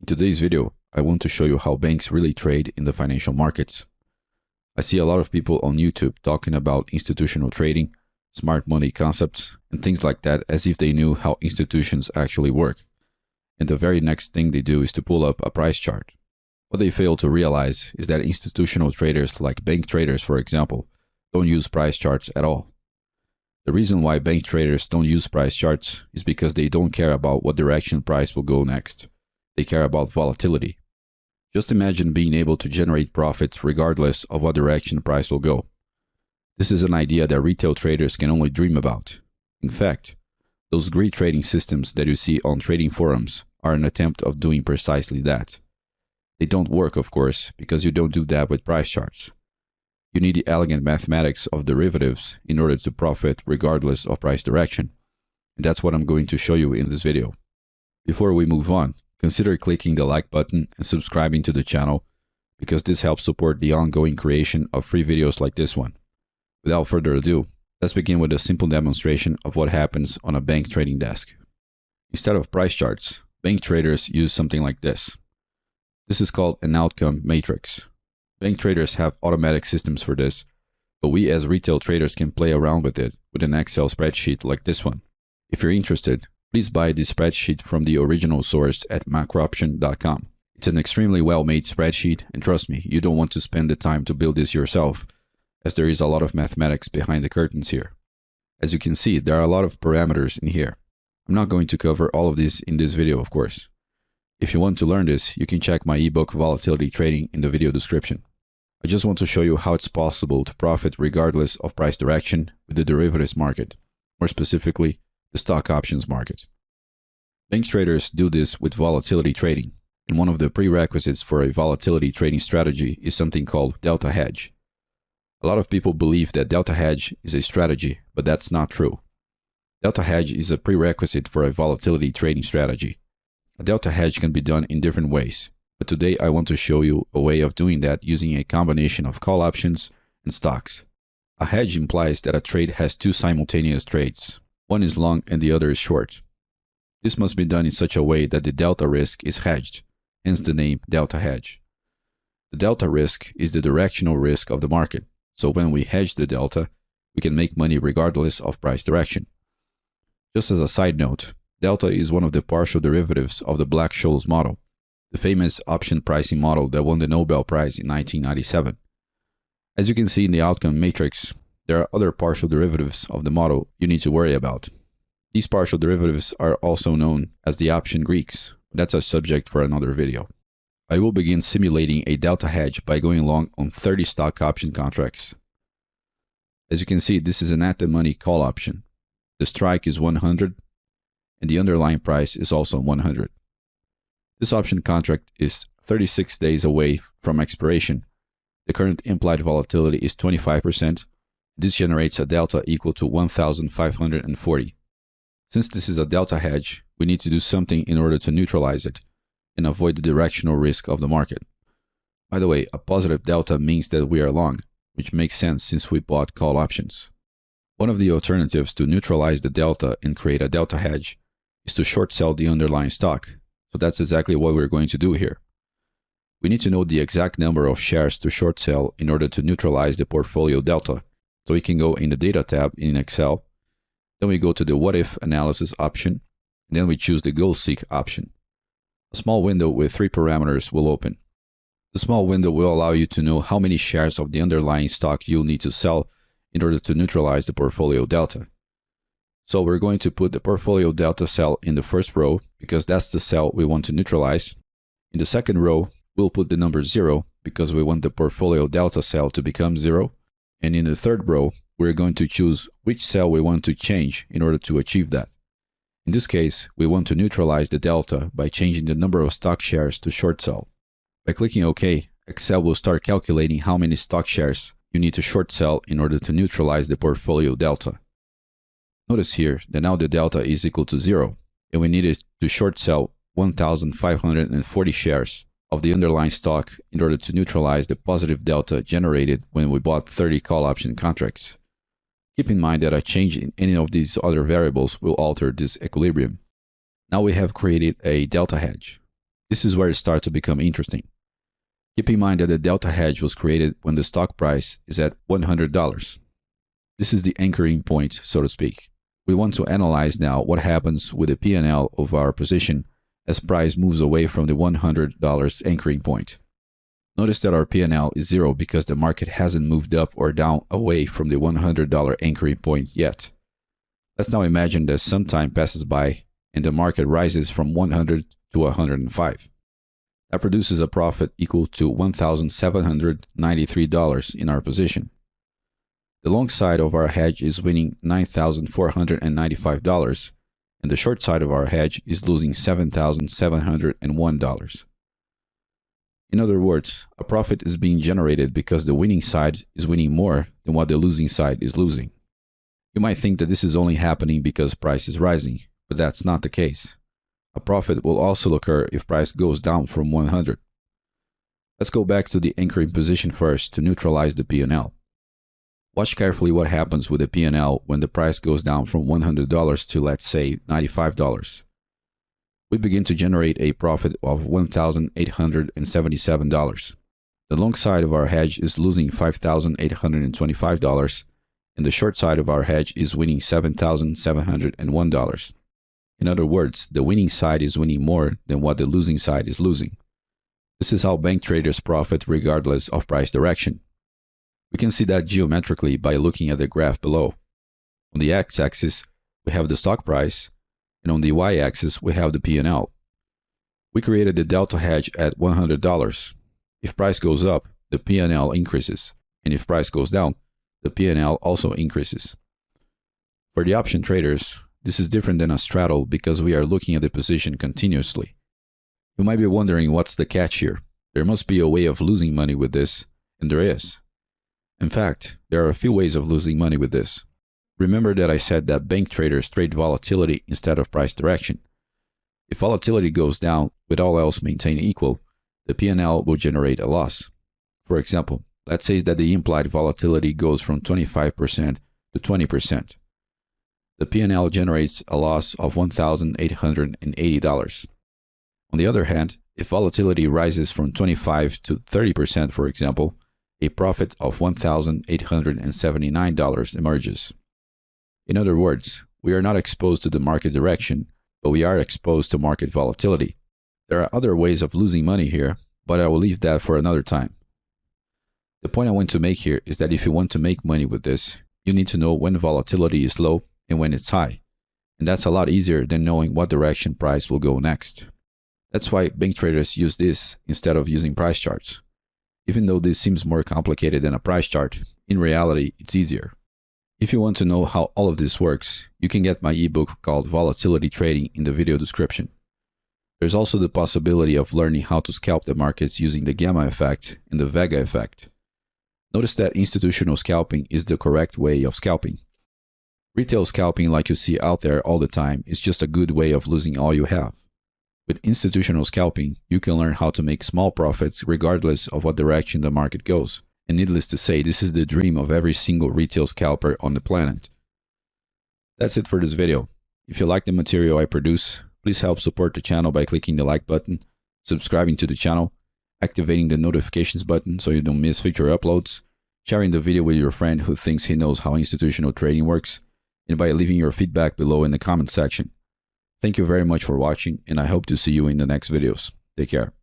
today's video, I want to show you how banks really trade in the financial markets. I see a lot of people on YouTube talking about institutional trading, smart money concepts, and things like that as if they knew how institutions actually work. And the very next thing they do is to pull up a price chart. What they fail to realize is that institutional traders like bank traders, for example, don't use price charts at all. The reason why bank traders don't use price charts is because they don't care about what direction price will go next. They care about volatility. Just imagine being able to generate profits regardless of what direction price will go. This is an idea that retail traders can only dream about. In fact, those greed trading systems that you see on trading forums are an attempt of doing precisely that. They don't work, of course, because you don't do that with price charts. You need the elegant mathematics of derivatives in order to profit regardless of price direction. And that's what I'm going to show you in this video. Before we move on, consider clicking the like button and subscribing to the channel because this helps support the ongoing creation of free videos like this one. Without further ado, let's begin with a simple demonstration of what happens on a bank trading desk. Instead of price charts, bank traders use something like this. This is called an outcome matrix. Bank traders have automatic systems for this, but we as retail traders can play around with it with an Excel spreadsheet like this one. If you're interested, please buy this spreadsheet from the original source at macrooption.com. It's an extremely well-made spreadsheet, and trust me, you don't want to spend the time to build this yourself, as there is a lot of mathematics behind the curtains here. As you can see, there are a lot of parameters in here. I'm not going to cover all of these in this video, of course. If you want to learn this, you can check my ebook Volatility Trading in the video description. I just want to show you how it's possible to profit regardless of price direction with the derivatives market, more specifically, the stock options market. Bank traders do this with volatility trading, and one of the prerequisites for a volatility trading strategy is something called Delta Hedge. A lot of people believe that Delta Hedge is a strategy, but that's not true. Delta Hedge is a prerequisite for a volatility trading strategy. A Delta Hedge can be done in different ways, but today I want to show you a way of doing that using a combination of call options and stocks. A hedge implies that a trade has two simultaneous trades. One is long and the other is short. This must be done in such a way that the delta risk is hedged, hence the name Delta Hedge. The delta risk is the directional risk of the market, so when we hedge the delta, we can make money regardless of price direction. Just as a side note, delta is one of the partial derivatives of the Black-Scholes model, the famous option pricing model that won the Nobel Prize in 1997. As you can see in the outcome matrix, there are other partial derivatives of the model you need to worry about. These partial derivatives are also known as the option Greeks. That's a subject for another video. I will begin simulating a delta hedge by going long on 30 stock option contracts. As you can see, this is an at-the-money call option. The strike is 100, and the underlying price is also 100. This option contract is 36 days away from expiration. The current implied volatility is 25%. This generates a delta equal to 1,540. Since this is a delta hedge, we need to do something in order to neutralize it and avoid the directional risk of the market. By the way, a positive delta means that we are long, which makes sense since we bought call options. One of the alternatives to neutralize the delta and create a delta hedge is to short sell the underlying stock. So that's exactly what we're going to do here. We need to know the exact number of shares to short sell in order to neutralize the portfolio delta. So we can go in the data tab in Excel. Then we go to the what if analysis option. And then we choose the goal seek option. A small window with 3 parameters will open. The small window will allow you to know how many shares of the underlying stock you'll need to sell in order to neutralize the portfolio delta. So we're going to put the portfolio delta cell in the first row because that's the cell we want to neutralize. In the second row, we'll put the number 0 because we want the portfolio delta cell to become 0. And in the third row, we're going to choose which cell we want to change in order to achieve that. In this case, we want to neutralize the delta by changing the number of stock shares to short sell. By clicking OK, Excel will start calculating how many stock shares you need to short sell in order to neutralize the portfolio delta. Notice here that now the delta is equal to 0, and we needed to short sell 1,540 shares of the underlying stock in order to neutralize the positive delta generated when we bought 30 call option contracts. Keep in mind that a change in any of these other variables will alter this equilibrium. Now we have created a delta hedge. This is where it starts to become interesting. Keep in mind that the Delta Hedge was created when the stock price is at $100. This is the anchoring point, so to speak. We want to analyze now what happens with the P&L of our position as price moves away from the $100 anchoring point. Notice that our P&L is zero because the market hasn't moved up or down away from the $100 anchoring point yet. Let's now imagine that some time passes by and the market rises from 100 to 105. That produces a profit equal to $1,793 in our position. The long side of our hedge is winning $9,495, and the short side of our hedge is losing $7,701. In other words, a profit is being generated because the winning side is winning more than what the losing side is losing. You might think that this is only happening because price is rising, but that's not the case. A profit will also occur if price goes down from 100. Let's go back to the anchoring position first to neutralize the P&L. Watch carefully what happens with the P&L when the price goes down from $100 to, let's say, $95. We begin to generate a profit of $1,877. The long side of our hedge is losing $5,825, and the short side of our hedge is winning $7,701. In other words, the winning side is winning more than what the losing side is losing. This is how bank traders profit regardless of price direction. We can see that geometrically by looking at the graph below. On the x-axis, we have the stock price, and on the y-axis, we have the P&L. We created the Delta Hedge at $100. If price goes up, the P&L increases, and if price goes down, the P&L also increases. For the option traders, this is different than a straddle because we are looking at the position continuously. You might be wondering what's the catch here. There must be a way of losing money with this, and there is. In fact, there are a few ways of losing money with this. Remember that I said that bank traders trade volatility instead of price direction. If volatility goes down with all else maintained equal, the P&L will generate a loss. For example, let's say that the implied volatility goes from 25% to 20%. The P&L generates a loss of $1,880. On the other hand, if volatility rises from 25 to 30%, for example, a profit of $1,879 emerges. In other words, we are not exposed to the market direction, but we are exposed to market volatility. There are other ways of losing money here, but I will leave that for another time. The point I want to make here is that if you want to make money with this, you need to know when volatility is low and when it's high. And that's a lot easier than knowing what direction price will go next. That's why bank traders use this instead of using price charts. Even though this seems more complicated than a price chart, in reality, it's easier. If you want to know how all of this works, you can get my ebook called Volatility Trading in the video description. There's also the possibility of learning how to scalp the markets using the gamma effect and the vega effect. Notice that institutional scalping is the correct way of scalping. Retail scalping, like you see out there all the time, is just a good way of losing all you have. With institutional scalping, you can learn how to make small profits regardless of what direction the market goes. And needless to say, this is the dream of every single retail scalper on the planet. That's it for this video. If you like the material I produce, please help support the channel by clicking the like button, subscribing to the channel, activating the notifications button so you don't miss future uploads, sharing the video with your friend who thinks he knows how institutional trading works, and by leaving your feedback below in the comment section. Thank you very much for watching, and I hope to see you in the next videos. Take care.